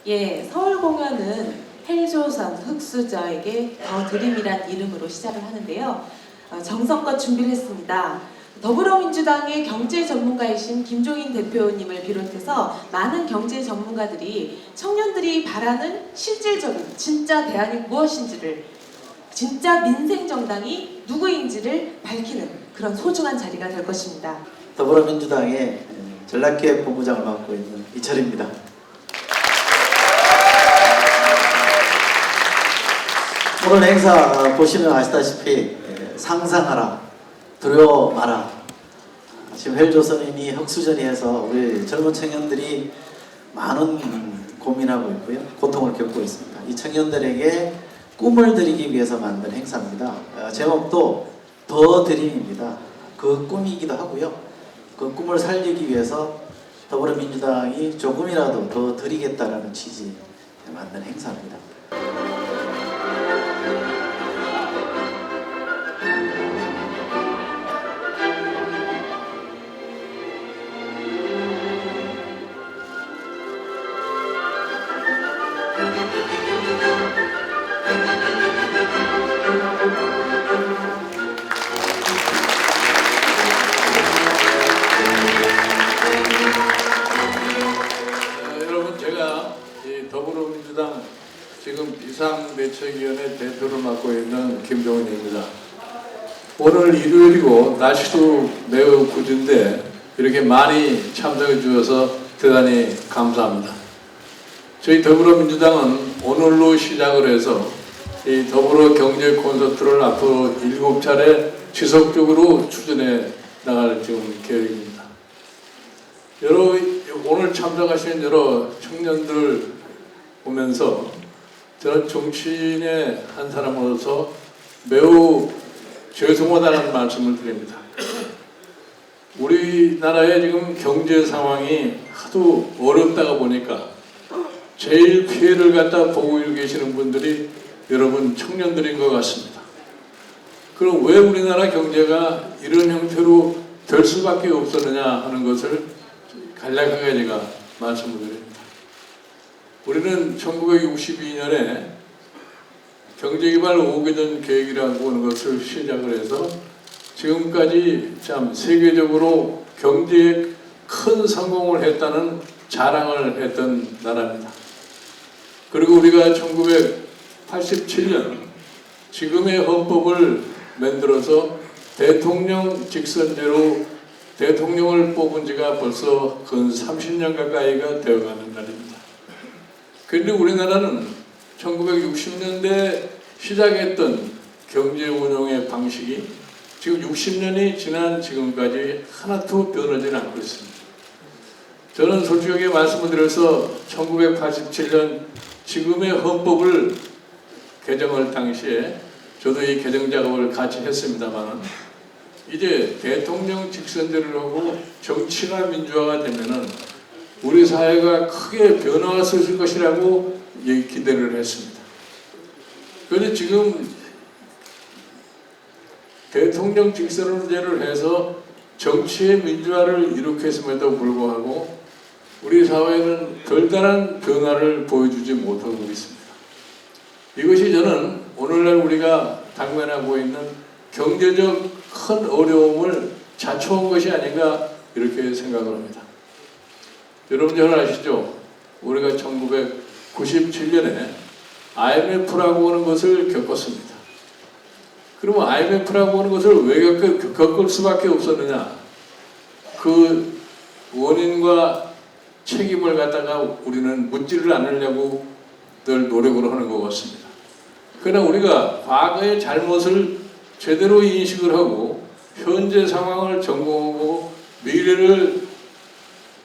예, 서울 공연은 헬조선 흑수저에게 더 드림이란 이름으로 시작을 하는데요. 정성껏 준비를 했습니다. 더불어민주당의 경제 전문가이신 김종인 대표님을 비롯해서 많은 경제 전문가들이 청년들이 바라는 실질적인 진짜 대안이 무엇인지를, 진짜 민생 정당이 누구인지를 밝히는 그런 소중한 자리가 될 것입니다. 더불어민주당의 전략기획 본부장을 맡고 있는 이철입니다. 오늘 행사 보시면 아시다시피 상상하라, 두려워 마라. 지금 헬조선이니 흑수저니 해서 우리 젊은 청년들이 많은 고민하고 있고요, 고통을 겪고 있습니다. 이 청년들에게 꿈을 드리기 위해서 만든 행사입니다. 제목도 더 드림입니다. 그 꿈이기도 하고요, 그 꿈을 살리기 위해서 더불어민주당이 조금이라도 더 드리겠다라는 취지에 만든 행사입니다. 여러분, 제가 이 더불어민주당 지금 비상대책위원회 대표를 맡고 있는 김종인입니다. 오늘 일요일이고 날씨도 매우 궂은데 이렇게 많이 참석해 주셔서 대단히 감사합니다. 저희 더불어민주당은 오늘로 시작을 해서 이 더불어 경제 콘서트를 앞으로 7차례 지속적으로 추진해 나갈 지금 계획입니다. 오늘 참석하신 여러 청년들 보면서 저는 정치인의 한 사람으로서 매우 죄송하다는 말씀을 드립니다. 우리나라의 지금 경제 상황이 하도 어렵다가 보니까 제일 피해를 갖다 보고 계시는 분들이 여러분 청년들인 것 같습니다. 그럼 왜 우리나라 경제가 이런 형태로 될 수밖에 없었느냐 하는 것을 간략하게 제가 말씀을 드립니다. 우리는 1962년에 경제개발 5개년 계획이라고 하는 것을 시작을 해서 지금까지 참 세계적으로 경제에 큰 성공을 했다는 자랑을 했던 나라입니다. 그리고 우리가 1987년 지금의 헌법을 만들어서 대통령 직선제로 대통령을 뽑은 지가 벌써 근 30년 가까이가 되어가는 날입니다. 그런데 우리나라는 1960년대 시작했던 경제 운용의 방식이 지금 60년이 지난 지금까지 하나도 변하지 않고 있습니다. 저는 솔직하게 말씀을 드려서 1987년 지금의 헌법을 개정할 당시에 저도 이 개정 작업을 같이 했습니다만 이제 대통령 직선제를 하고 정치가 민주화가 되면은 우리 사회가 크게 변화가 있을 것이라고 기대를 했습니다. 그런데 지금 대통령 직선제를 해서 정치의 민주화를 이룩했음에도 불구하고 우리 사회는 별다른 변화를 보여주지 못하고 있습니다. 이것이 저는 오늘날 우리가 당면하고 있는 경제적 큰 어려움을 자초한 것이 아닌가 이렇게 생각을 합니다. 여러분 잘 아시죠? 우리가 1997년에 IMF라고 하는 것을 겪었습니다. 그러면 IMF라고 하는 것을 왜 겪을 수밖에 없었느냐? 그 원인과 책임을 갖다가 우리는 묻지를 않으려고 늘 노력을 하는 것 같습니다. 그러나 우리가 과거의 잘못을 제대로 인식을 하고 현재 상황을 점검하고 미래를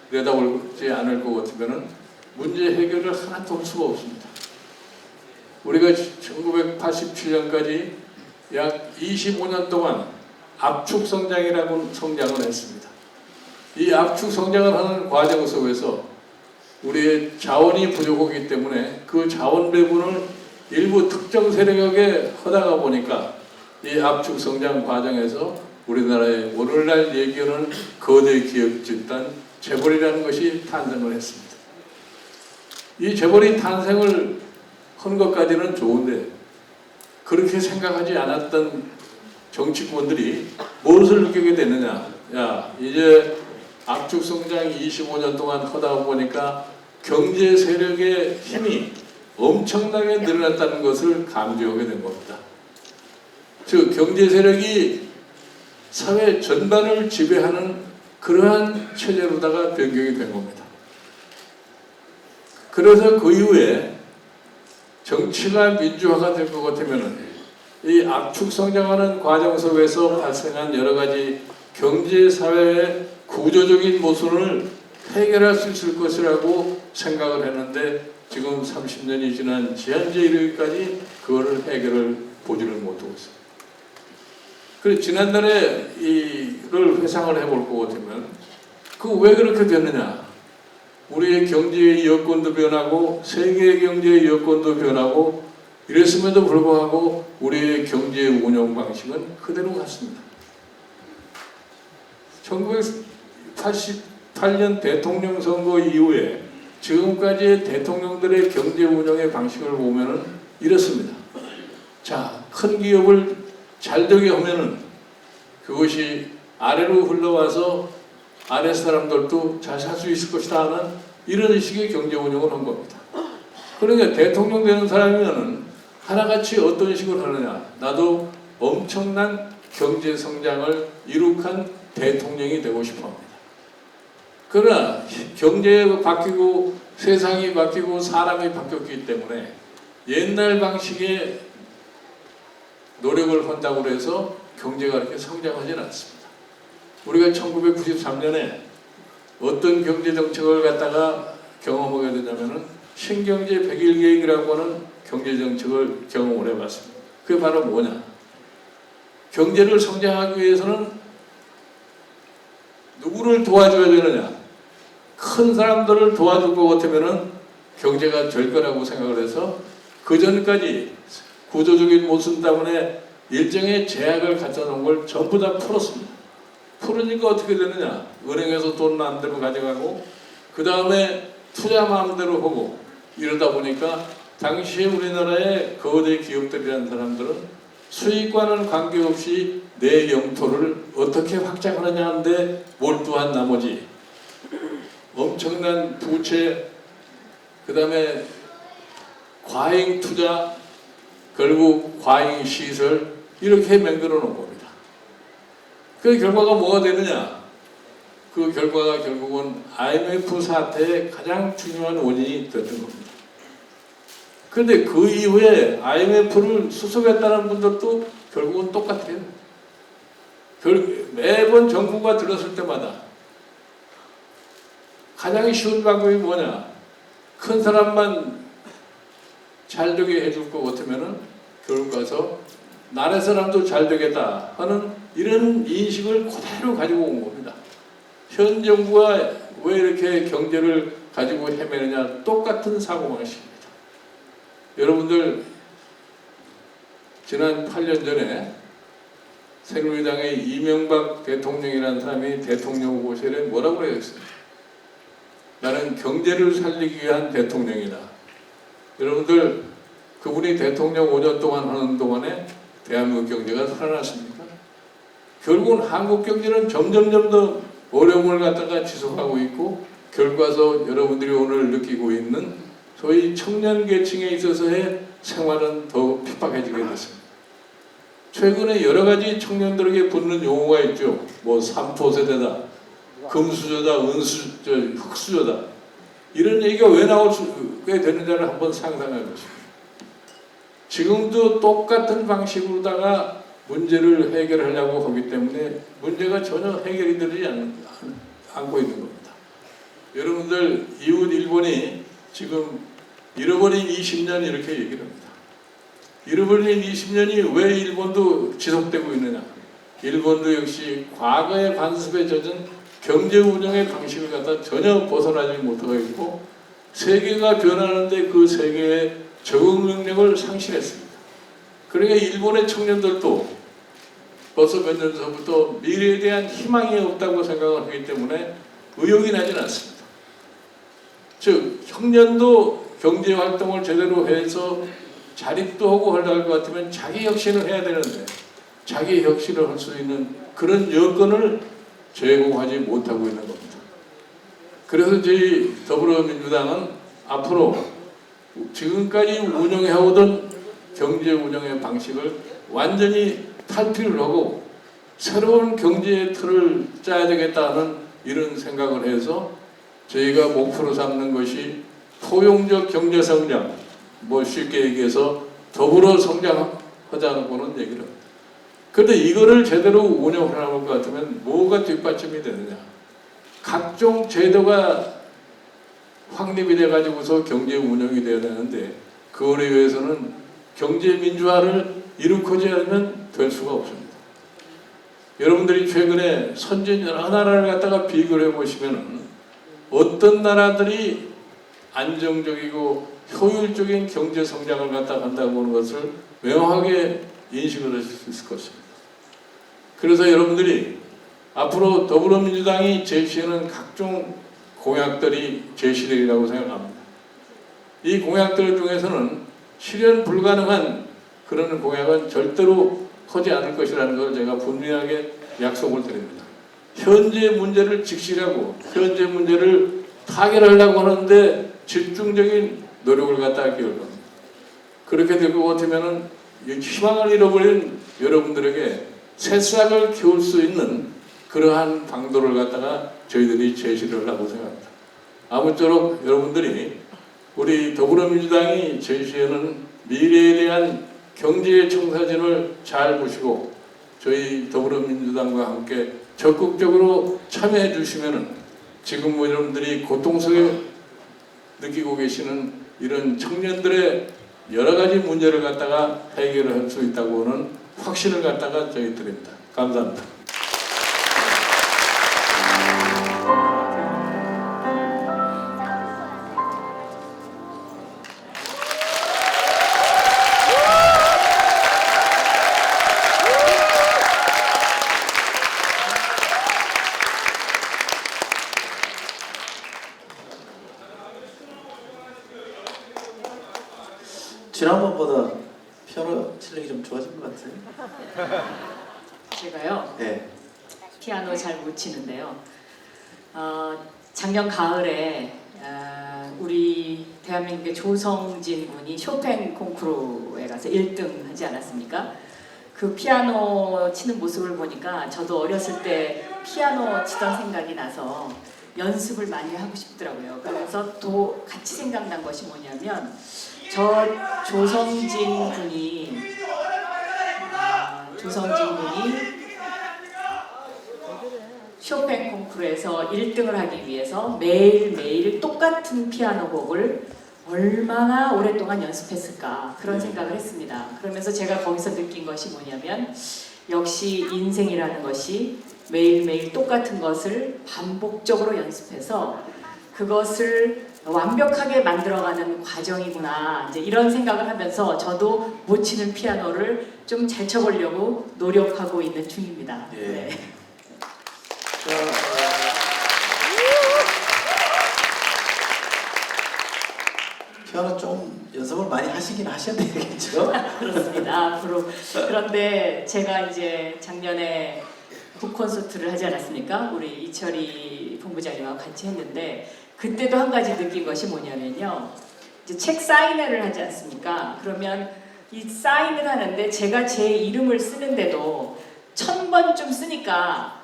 내다보지 않을 것 같으면 문제 해결을 하나도 할 수가 없습니다. 우리가 1987년까지 약 25년 동안 압축 성장이라고 성장을 했습니다. 이 압축 성장을 하는 과정 속에서 우리의 자원이 부족하기 때문에 그 자원 배분을 일부 특정 세력에게 하다가 보니까 이 압축 성장 과정에서 우리나라의 오늘날 얘기하는 거대 기업 집단 재벌이라는 것이 탄생을 했습니다. 이 재벌이 탄생을 한 것까지는 좋은데 그렇게 생각하지 않았던 정치권들이 무엇을 느끼게 됐느냐? 야, 이제 압축 성장 25년 동안 하다 보니까 경제 세력의 힘이 엄청나게 늘어났다는 것을 감지하게 된 겁니다. 즉 경제 세력이 사회 전반을 지배하는 그러한 체제로다가 변경이 된 겁니다. 그래서 그 이후에 정치가 민주화가 될 것 같으면 이 압축 성장하는 과정 속에서 발생한 여러 가지 경제 사회의 구조적인 모순을 해결할 수 있을 것이라고 생각을 했는데 지금 30년이 지난 지난주에 이르기까지 그거를 해결을 보지를 못하고 있습니다. 그래서 지난달에 이를 회상을 해볼 것 같으면 그 왜 그렇게 됐느냐? 우리의 경제의 여건도 변하고 세계의 경제의 여건도 변하고 이랬음에도 불구하고 우리의 경제 운영 방식은 그대로 같습니다. 1988년 대통령 선거 이후에 지금까지의 대통령들의 경제 운영의 방식을 보면은 이렇습니다. 자, 큰 기업을 잘 되게 하면은 그것이 아래로 흘러와서 아래 사람들도 잘 살 수 있을 것이다 하는 이런 식의 경제 운영을 한 겁니다. 그러니까 대통령 되는 사람이면은 하나같이 어떤 식으로 하느냐? 나도 엄청난 경제 성장을 이룩한 대통령이 되고 싶어 합니다. 그러나 경제가 바뀌고 세상이 바뀌고 사람이 바뀌었기 때문에 옛날 방식의 노력을 한다고 해서 경제가 그렇게 성장하지는 않습니다. 우리가 1993년에 어떤 경제 정책을 갖다가 경험하게 되냐면은 신경제 100일 계획이라고 하는 경제 정책을 경험을 해봤습니다. 그게 바로 뭐냐? 경제를 성장하기 위해서는 누구를 도와줘야 되느냐? 큰 사람들을 도와줄 것 같으면은 경제가 될 거라고 생각을 해서 그 전까지 구조적인 모순 때문에 일정의 제약을 갖다 놓은 걸 전부 다 풀었습니다. 풀으니까 어떻게 되느냐? 은행에서 돈 마음대로 가져가고 그 다음에 투자 마음대로 하고 이러다 보니까 당시에 우리나라의 거대 기업들이라는 사람들은 수익과는 관계없이 내 영토를 어떻게 확장하느냐 하는데 몰두한 나머지 엄청난 부채, 그 다음에 과잉 투자, 결국 과잉 시설 이렇게 만들어 놓은 겁니다. 그 결과가 뭐가 되느냐? 그 결과가 결국은 IMF 사태의 가장 중요한 원인이 됐던 겁니다. 그런데 그 이후에 IMF를 수습했다는 분들도 결국은 똑같아요. 매번 정부가 들었을 때마다 가장 쉬운 방법이 뭐냐? 큰 사람만 잘 되게 해줄 것 같으면은 결국 가서 나라 사람도 잘 되겠다 하는 이런 인식을 그대로 가지고 온 겁니다. 현 정부가 왜 이렇게 경제를 가지고 헤매느냐? 똑같은 사고방식입니다. 여러분들 지난 8년 전에 새누리당의 이명박 대통령이라는 사람이 대통령 후보실에 뭐라고 그랬습니까? 나는 경제를 살리기 위한 대통령이다. 여러분들 그분이 대통령 5년 동안 하는 동안에 대한민국 경제가 살아났습니까? 결국은 한국 경제는 점점 더 어려움을 갖다가 지속하고 있고 결과서 여러분들이 오늘 느끼고 있는 소위 청년 계층에 있어서의 생활은 더 핍박해지게 됐습니다. 최근에 여러 가지 청년들에게 붙는 용어가 있죠. 뭐 3포 세대다, 금수저다, 흑수저다. 이런 얘기가 왜 나오게 되는지를 한번 상상해 보십시오. 지금도 똑같은 방식으로다가 문제를 해결하려고 하기 때문에 문제가 전혀 해결이 되지 않고 있는 겁니다. 여러분들 이웃 일본이 지금 잃어버린 20년 이렇게 얘기를 합니다. 잃어버린 20년이 왜 일본도 지속되고 있느냐? 일본도 역시 과거의 관습에 젖은 경제 운영의 방식을 갖다 전혀 벗어나지 못하고 있고 세계가 변하는데 그 세계의 적응 능력을 상실했습니다. 그러니까 일본의 청년들도 벌써 몇 년 전부터 미래에 대한 희망이 없다고 생각을 하기 때문에 의욕이 나지는 않습니다. 즉 청년도 경제 활동을 제대로 해서 자립도 하고 하려고 할 것 같으면 자기 혁신을 해야 되는데 자기 혁신을 할 수 있는 그런 여건을 제공하지 못하고 있는 겁니다. 그래서 저희 더불어민주당은 앞으로 지금까지 운영해오던 경제 운영의 방식을 완전히 탈피를 하고 새로운 경제의 틀을 짜야 되겠다는 이런 생각을 해서 저희가 목표로 삼는 것이 포용적 경제 성장, 뭐 쉽게 얘기해서 더불어 성장하자는 거는 얘기를 합니다. 그런데 이거를 제대로 운영을 하는 것 같으면 뭐가 뒷받침이 되느냐? 각종 제도가 확립이 돼가지고서 경제 운영이 되어야 되는데 그거를 위해서는 경제 민주화를 이루고자 하면 될 수가 없습니다. 여러분들이 최근에 선진 여러 나라를 갖다가 비교를 해보시면 어떤 나라들이 안정적이고 효율적인 경제 성장을 갖다 간다고 하는 것을 명확하게 인식을 하실 수 있을 것입니다. 그래서 여러분들이 앞으로 더불어민주당이 제시하는 각종 공약들이 제시되리라고 생각합니다. 이 공약들 중에서는 실현 불가능한 그런 공약은 절대로 하지 않을 것이라는 걸 제가 분명하게 약속을 드립니다. 현재 문제를 직시하고 현재 문제를 타결하려고 하는데 집중적인 노력을 갖다 기울여 겁니다. 그렇게 될 것 같으면은 희망을 잃어버린 여러분들에게 새싹을 키울 수 있는 그러한 방도를 갖다가 저희들이 제시를 하려고 생각합니다. 아무쪼록 여러분들이 우리 더불어민주당이 제시하는 미래에 대한 경제의 청사진을 잘 보시고 저희 더불어민주당과 함께 적극적으로 참여해 주시면은 지금 뭐 여러분들이 고통 속에 느끼고 계시는 이런 청년들의 여러 가지 문제를 갖다가 해결을 할 수 있다고 하는 확신을 갖다가 저희 드립니다. 감사합니다. 지난번보다 피아노 실력이 좀 좋아진 것 같아요. 제가요 네. 피아노 잘 못 치는데요. 작년 가을에 우리 대한민국의 조성진 군이 쇼팽 콩쿠르에 가서 1등 하지 않았습니까? 그 피아노 치는 모습을 보니까 저도 어렸을 때 피아노 치던 생각이 나서 연습을 많이 하고 싶더라고요. 그래서 또 같이 생각난 것이 뭐냐면 저 조성진 군이 쇼팽 콩쿠르에서 1등을 하기 위해서 매일매일 똑같은 피아노 곡을 얼마나 오랫동안 연습했을까 그런 생각을 했습니다. 그러면서 제가 거기서 느낀 것이 뭐냐면 역시 인생이라는 것이 매일매일 똑같은 것을 반복적으로 연습해서 그것을 완벽하게 만들어가는 과정이구나 이제 이런 생각을 하면서 저도 못 치는 피아노를 좀 잘 쳐보려고 노력하고 있는 중입니다. 예. 네. 피아노 좀 연습을 많이 하시긴 하셔야 되겠죠? 그렇습니다. 앞으로 그런데 제가 이제 작년에 북콘서트를 하지 않았습니까? 우리 이철희 본부장님하고 같이 했는데 그때도 한 가지 느낀 것이 뭐냐면요. 이제 책 사인회를 하지 않습니까? 그러면 이 사인을 하는데 제가 제 이름을 쓰는데도 1000번쯤 쓰니까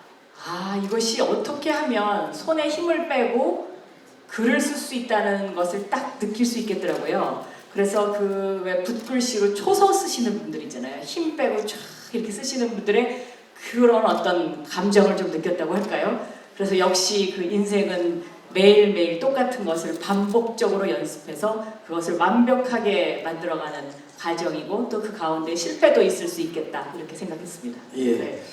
이것이 어떻게 하면 손에 힘을 빼고 글을 쓸 수 있다는 것을 딱 느낄 수 있겠더라고요. 그래서 그 왜 붓글씨로 초서 쓰시는 분들 있잖아요. 힘 빼고 쫙 이렇게 쓰시는 분들의 그런 어떤 감정을 좀 느꼈다고 할까요? 그래서 역시 그 인생은 매일매일 똑같은 것을 반복적으로 연습해서 그것을 완벽하게 만들어가는 과정이고 또 그 가운데 실패도 있을 수 있겠다 이렇게 생각했습니다. 예. 네.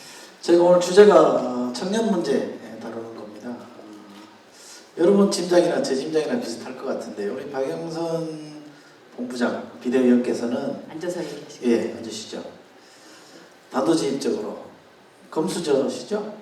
저희가 오늘 주제가 청년 문제 다루는 겁니다. 여러분 짐작이나 제 짐작이나 비슷할 것 같은데요. 우리 박영선 본부장 비대위원께서는 앉아서 얘기하시죠. 예, 앉으시죠. 단도직입적으로 금수저시죠?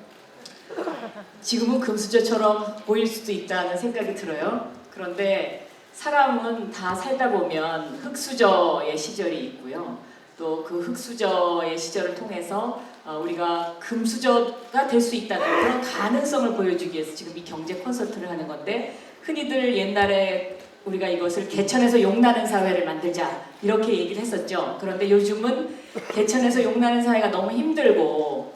지금은 금수저처럼 보일 수도 있다는 생각이 들어요. 그런데 사람은 다 살다 보면 흙수저의 시절이 있고요. 또 그 흙수저의 시절을 통해서 우리가 금수저가 될 수 있다는 그런 가능성을 보여주기 위해서 지금 이 경제 콘서트를 하는 건데, 흔히들 옛날에 우리가 이것을 개천에서 용나는 사회를 만들자 이렇게 얘기를 했었죠. 그런데 요즘은 개천에서 용나는 사회가 너무 힘들고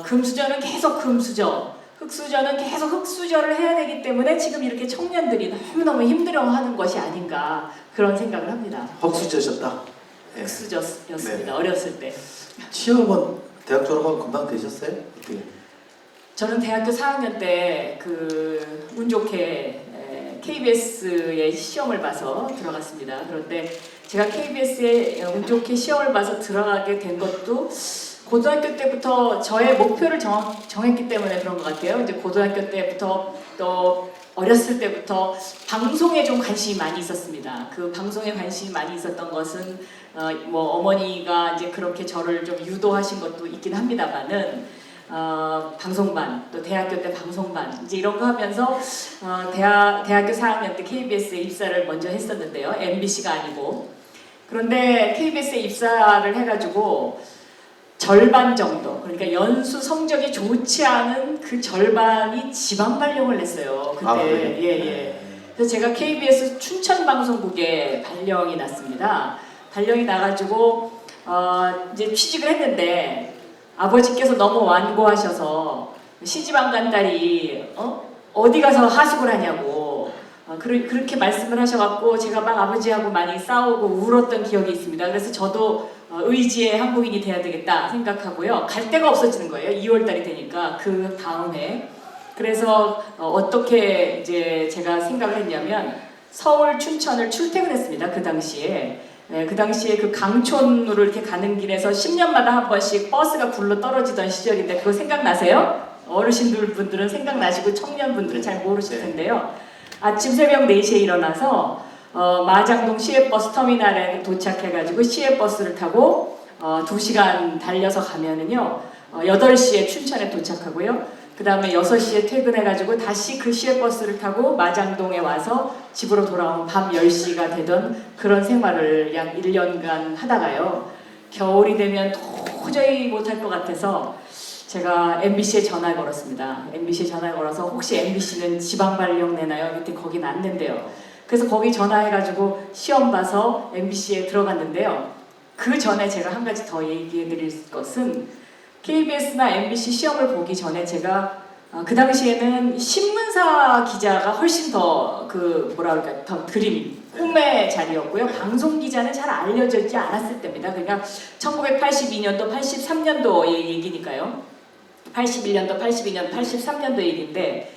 금수저는 계속 금수저, 흙수저는 계속 흙수저를 해야 되기 때문에 지금 이렇게 청년들이 너무너무 힘들어하는 것이 아닌가 그런 생각을 합니다. 헛수저셨다. 예. 흙수저였습니다. 네. 어렸을 때. 취업은 대학 졸업하고 금방 되셨어요? 어떻게? 저는 대학교 4학년 때 운 좋게 KBS에 시험을 봐서 들어갔습니다. 그런데 제가 KBS에 운 좋게 시험을 봐서 들어가게 된 것도 고등학교 때부터 저의 목표를 정했기 때문에 그런 것 같아요. 이제 고등학교 때부터 또 어렸을 때부터 방송에 좀 관심이 많이 있었습니다. 그 방송에 관심이 많이 있었던 것은 뭐 어머니가 이제 그렇게 저를 좀 유도하신 것도 있긴 합니다만은 방송반, 또 대학교 때 방송반 이제 이런 거 하면서 대학교 4학년 때 KBS에 입사를 먼저 했었는데요. MBC가 아니고. 그런데 KBS에 입사를 해가지고 절반 정도, 그러니까 연수 성적이 좋지 않은 그 절반이 지방 발령을 냈어요. 그때. 그래요? 예. 그래서 제가 KBS 춘천 방송국에 발령이 났습니다. 발령이 나가지고 이제 취직을 했는데 아버지께서 너무 완고하셔서 시집 안 간 딸이 어디 가서 하숙을 하냐고 그렇게 말씀을 하셔갖고 제가 막 아버지하고 많이 싸우고 울었던 기억이 있습니다. 그래서 저도 의지의 한국인이 돼야 되겠다 생각하고요. 갈 데가 없어지는 거예요. 2월달이 되니까 그 다음에. 그래서 어떻게 이제 제가 생각을 했냐면 서울 춘천을 출퇴근했습니다. 그 당시에. 그 당시에 그 강촌으로 이렇게 가는 길에서 10년마다 한 번씩 버스가 굴러 떨어지던 시절인데 그거 생각나세요? 어르신들 분들은 생각나시고 청년분들은 잘 모르실 텐데요. 아침 새벽 4시에 일어나서 마장동 시외버스 터미널에 도착해가지고 시외버스를 타고 2시간 달려서 가면은요 8시에 춘천에 도착하고요. 그 다음에 6시에 퇴근해가지고 다시 그 시외버스를 타고 마장동에 와서 집으로 돌아오면 밤 10시가 되던 그런 생활을 약 1년간 하다가요. 겨울이 되면 도저히 못할 것 같아서 제가 MBC에 전화를 걸었습니다. MBC에 전화를 걸어서 혹시 MBC는 지방 발령 내나요? 그때 거긴 안 nen대요. 그래서 거기 전화해가지고 시험 봐서 MBC에 들어갔는데요. 그 전에 제가 한 가지 더 얘기해 드릴 것은 KBS나 MBC 시험을 보기 전에 제가 그 당시에는 신문사 기자가 훨씬 더 더 드림, 꿈의 자리였고요. 방송 기자는 잘 알려져 있지 않았을 때입니다. 그러니까 1982년도, 83년도의 얘기니까요. 81년도, 82년, 83년도 얘기인데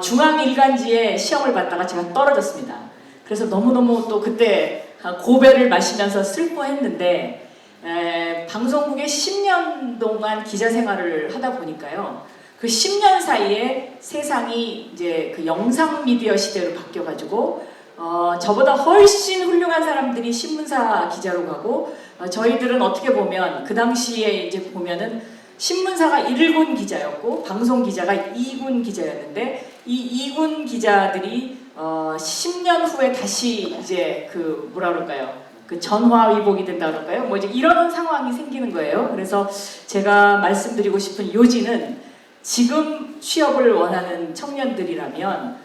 중앙일간지에 시험을 봤다가 제가 떨어졌습니다. 그래서 너무너무 또 그때 고배를 마시면서 슬퍼했는데 방송국에 10년 동안 기자 생활을 하다 보니까요. 그 10년 사이에 세상이 이제 그 영상 미디어 시대로 바뀌어가지고 저보다 훨씬 훌륭한 사람들이 신문사 기자로 가고 저희들은 어떻게 보면 그 당시에 이제 보면은 신문사가 1군 기자였고 방송 기자가 2군 기자였는데 이 2군 기자들이 10년 후에 다시 이제 그 뭐라 그럴까요? 그 전화위복이 된다 그럴까요? 뭐 이제 이런 상황이 생기는 거예요. 그래서 제가 말씀드리고 싶은 요지는 지금 취업을 원하는 청년들이라면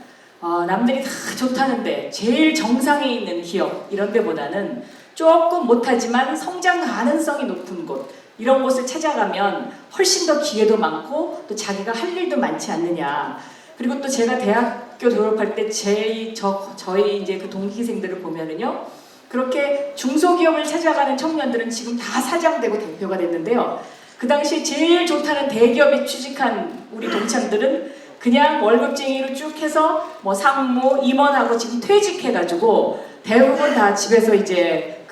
남들이 다 좋다는데 제일 정상에 있는 기업 이런 데보다는 조금 못하지만 성장 가능성이 높은 곳 이런 곳을 찾아가면 훨씬 더 기회도 많고 또 자기가 할 일도 많지 않느냐. 그리고 또 제가 대학교 졸업할 때 저희 이제 그 동기생들을 보면은요. 그렇게 중소기업을 찾아가는 청년들은 지금 다 사장되고 대표가 됐는데요. 그 당시 제일 좋다는 대기업에 취직한 우리 동창들은 그냥 월급쟁이로 쭉 해서 뭐 상무, 임원하고 지금 퇴직해가지고 대부분 다 집에서 이제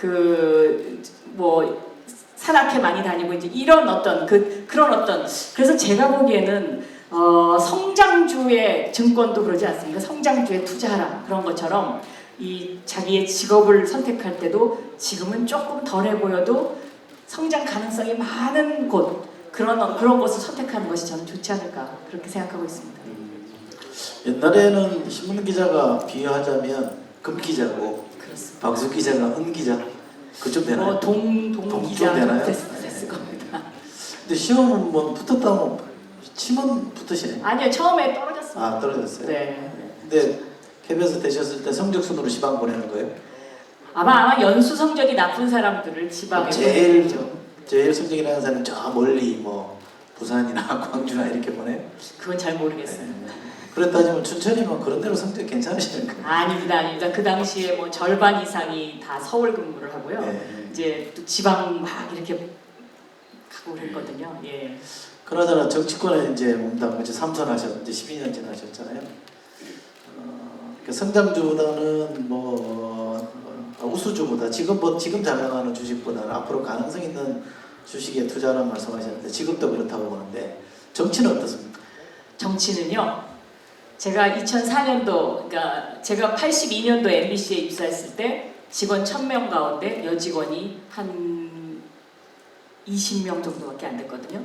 산악회 많이 다니고 이제 이런 그래서 제가 보기에는 성장주의 증권도 그러지 않습니까? 성장주에 투자하라 그런 것처럼 이 자기의 직업을 선택할 때도 지금은 조금 덜해 보여도 성장 가능성이 많은 곳 그런 것을 선택하는 것이 저는 좋지 않을까 그렇게 생각하고 있습니다. 옛날에는 신문 기자가 비유하자면 금 기자고 그렇습니다. 박수 기자가 은 기자 그쯤 되나요? 동 기자 되나요? 됐을 겁니다. 근데 시험은 뭐 붙었다면 치면 붙으시네. 아니요, 처음에 떨어졌습니다. 아 떨어졌어요. 네. 근데 KBS 되셨을 때 성적 순으로 지방 보내는 거예요? 아마 연수 성적이 나쁜 사람들을 지방에 보내죠. 제일 성적이 나는 사람은 저 멀리 뭐 부산이나 광주나 이렇게 보내요? 그건 잘 모르겠어요. 그래 따지면 춘천이면 그런 대로 성적 괜찮으시는 거예요? 아닙니다. 그 당시에 뭐 절반 이상이 다 서울 근무를 하고요. 네. 이제 또 지방 막 이렇게 가고 그랬거든요. 예. 그나저나 정치권에 이제 몸담고 이제 3선 하셨는데 12년째 하셨잖아요. 성장주보다는 우수주보다 지금 자랑하는 주식보다는 앞으로 가능성 있는 주식에 투자라는 말씀하셨는데 지금도 그렇다고 보는데 정치는 어떻습니까? 정치는요. 제가 2004년도, 그러니까 제가 82년도 MBC에 입사했을 때 직원 1000명 가운데 여직원이 한 20명 정도밖에 안 됐거든요.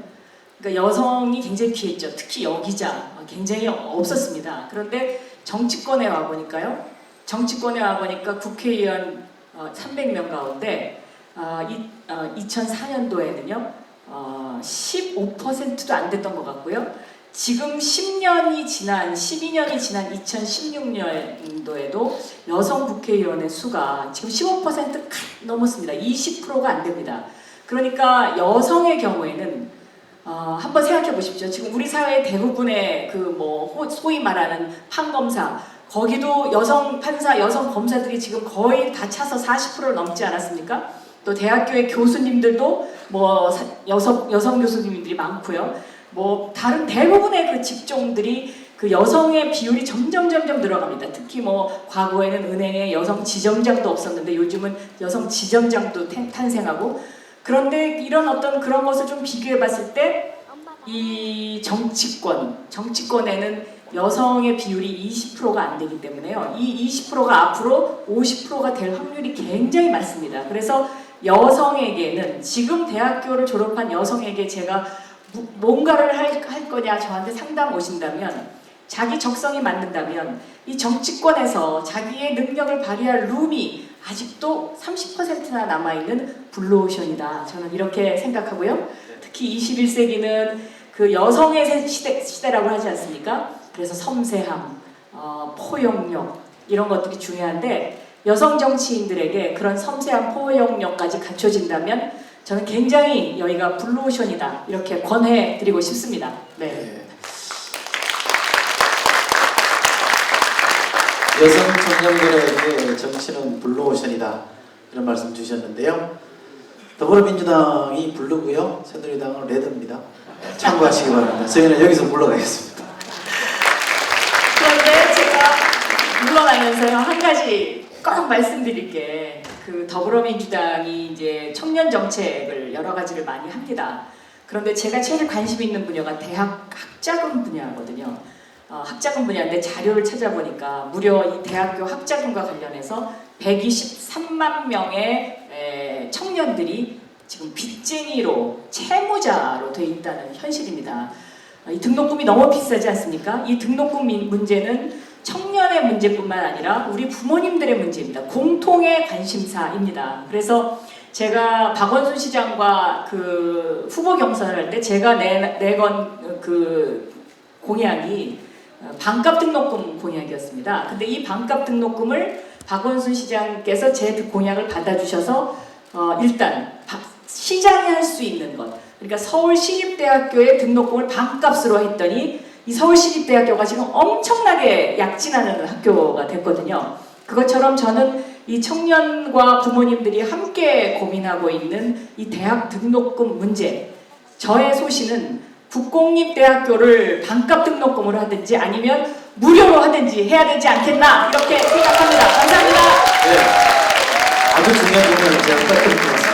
그러니까 여성이 굉장히 귀했죠. 특히 여기자 굉장히 없었습니다. 그런데 정치권에 와 보니까요. 정치권에 와 보니까 국회의원 300명 가운데 2004년도에는요 15%도 안 됐던 것 같고요. 지금 12년이 지난 2016년도에도 여성 국회의원의 수가 지금 15% 넘었습니다. 20%가 안 됩니다. 그러니까 여성의 경우에는 한번 생각해 보십시오. 지금 우리 사회 대부분의 소위 말하는 판검사 거기도 여성 판사, 여성 검사들이 지금 거의 다 차서 40%를 넘지 않았습니까? 또 대학교의 교수님들도 여성 교수님들이 많고요. 다른 대부분의 그 직종들이 그 여성의 비율이 점점 늘어갑니다. 특히 과거에는 은행에 여성 지점장도 없었는데 요즘은 여성 지점장도 탄생하고 그런데 이런 어떤 그런 것을 좀 비교해 봤을 때 이 정치권에는 여성의 비율이 20%가 안 되기 때문에요. 이 20%가 앞으로 50%가 될 확률이 굉장히 많습니다. 그래서 여성에게는 지금 대학교를 졸업한 여성에게 제가 뭔가를 할 거냐 저한테 상담 오신다면 자기 적성이 맞는다면 이 정치권에서 자기의 능력을 발휘할 룸이 아직도 30%나 남아있는 블루오션이다. 저는 이렇게 생각하고요. 특히 21세기는 그 여성의 시대라고 하지 않습니까? 그래서 섬세함, 포용력 이런 것들이 중요한데 여성 정치인들에게 그런 섬세한 포용력까지 갖춰진다면 저는 굉장히 여기가 블루오션이다 이렇게 권해드리고 싶습니다. 네. 여성 청년들에게 정치는 블루오션이다 이런 말씀 주셨는데요. 더불어민주당이 블루고요, 새누리당은 레드입니다. 참고하시기 바랍니다. 저희는 여기서 물러가겠습니다. 그런데 제가 물러나면서요 한 가지 꼭 말씀드릴 게 그 더불어민주당이 이제 청년 정책을 여러 가지를 많이 합니다. 그런데 제가 제일 관심 있는 분야가 대학 학자금 분야거든요. 학자금 분야인데 자료를 찾아보니까 무려 이 대학교 학자금과 관련해서 123만 명의 청년들이 지금 빚쟁이로 채무자로 돼 있다는 현실입니다. 이 등록금이 너무 비싸지 않습니까? 이 등록금 문제는 청년의 문제뿐만 아니라 우리 부모님들의 문제입니다. 공통의 관심사입니다. 그래서 제가 박원순 시장과 그 후보 경선을 할 때 제가 내건 그 공약이 반값 등록금 공약이었습니다. 근데 이 반값 등록금을 박원순 시장께서 제 공약을 받아주셔서 일단 시장이 할 수 있는 것, 그러니까 서울시립대학교의 등록금을 반값으로 했더니 이 서울시립대학교가 지금 엄청나게 약진하는 학교가 됐거든요. 그것처럼 저는 이 청년과 부모님들이 함께 고민하고 있는 이 대학 등록금 문제, 저의 소신은 국공립대학교를 반값 등록금으로 하든지 아니면 무료로 하든지 해야 되지 않겠나 이렇게 생각합니다. 감사합니다. 네, 아주 중요한 부분을 제가 부탁드립니다.